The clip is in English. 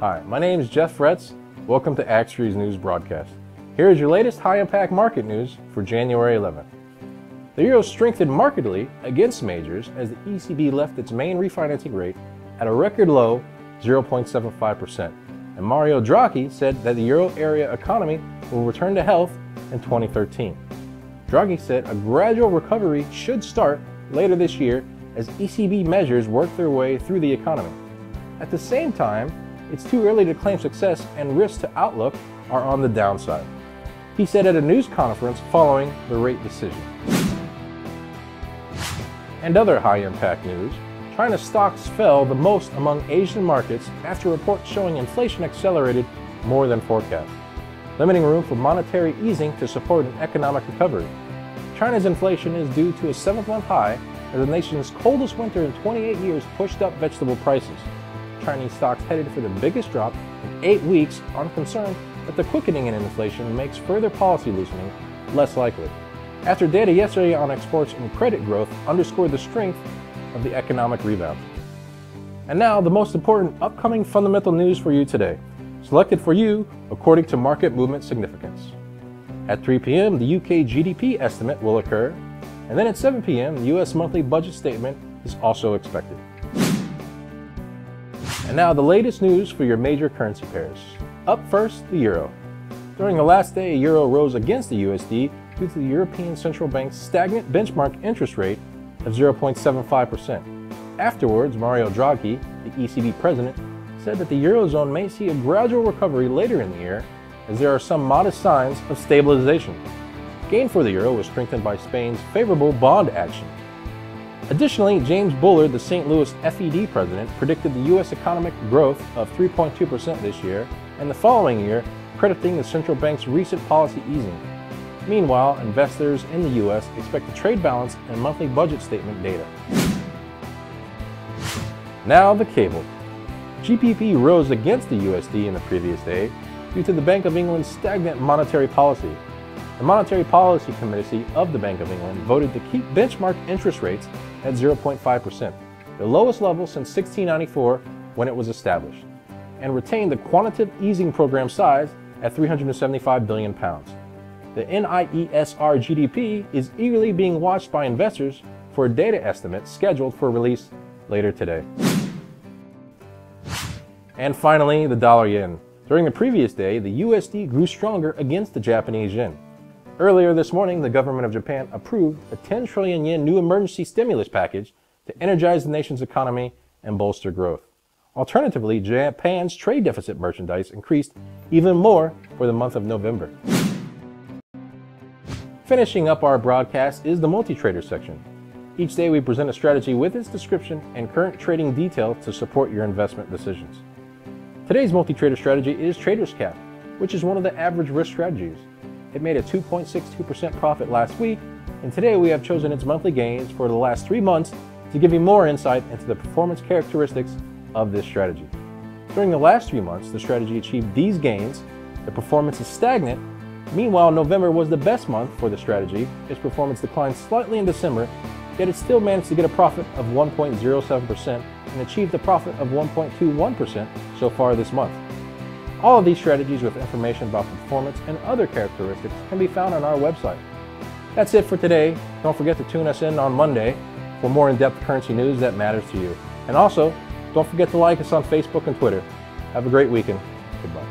Hi, my name is Jeff Fretz. Welcome to Axiory's news broadcast. Here is your latest high-impact market news for January 11th. The euro strengthened markedly against majors as the ECB left its main refinancing rate at a record low 0.75%, and Mario Draghi said that the euro area economy will return to health in 2013. Draghi said a gradual recovery should start later this year as ECB measures work their way through the economy. At the same time, it's too early to claim success and risks to outlook are on the downside, he said at a news conference following the rate decision. And other high-impact news, China's stocks fell the most among Asian markets after reports showing inflation accelerated more than forecast, limiting room for monetary easing to support an economic recovery. China's inflation is due to a 7th-month high as the nation's coldest winter in 28 years pushed up vegetable prices. Chinese stocks headed for the biggest drop in 8 weeks on concern that the quickening in inflation makes further policy loosening less likely, after data yesterday on exports and credit growth underscored the strength of the economic rebound. And now, the most important upcoming fundamental news for you today, selected for you according to market movement significance. At 3 p.m., the UK GDP estimate will occur, and then at 7 p.m., the US monthly budget statement is also expected. And now the latest news for your major currency pairs. Up first, the euro. During the last day, euro rose against the USD due to the European Central Bank's stagnant benchmark interest rate of 0.75%. Afterwards, Mario Draghi, the ECB president, said that the Eurozone may see a gradual recovery later in the year as there are some modest signs of stabilization. Gain for the euro was strengthened by Spain's favorable bond action. Additionally, James Bullard, the St. Louis FED president, predicted the U.S. economic growth of 3.2% this year and the following year, crediting the central bank's recent policy easing. Meanwhile, investors in the U.S. expect the trade balance and monthly budget statement data. Now the cable. GBP rose against the USD in the previous day due to the Bank of England's stagnant monetary policy. The Monetary Policy Committee of the Bank of England voted to keep benchmark interest rates at 0.5%, the lowest level since 1694 when it was established, and retain the quantitative easing program size at £375 billion. The NIESR GDP is eagerly being watched by investors for a data estimate scheduled for release later today. And finally, the dollar yen. During the previous day, the USD grew stronger against the Japanese yen. Earlier this morning, the government of Japan approved a 10 trillion yen new emergency stimulus package to energize the nation's economy and bolster growth. Alternatively, Japan's trade deficit merchandise increased even more for the month of November. Finishing up our broadcast is the Multitrader section. Each day we present a strategy with its description and current trading detail to support your investment decisions. Today's Multitrader strategy is Trader's Cap, which is one of the average risk strategies. It made a 2.62% profit last week, and today we have chosen its monthly gains for the last 3 months to give you more insight into the performance characteristics of this strategy. During the last 3 months, the strategy achieved these gains. The performance is stagnant. Meanwhile, November was the best month for the strategy. Its performance declined slightly in December, yet it still managed to get a profit of 1.07% and achieved a profit of 1.21% so far this month. All of these strategies with information about performance and other characteristics can be found on our website. That's it for today. Don't forget to tune us in on Monday for more in-depth currency news that matters to you. And also, don't forget to like us on Facebook and Twitter. Have a great weekend. Goodbye.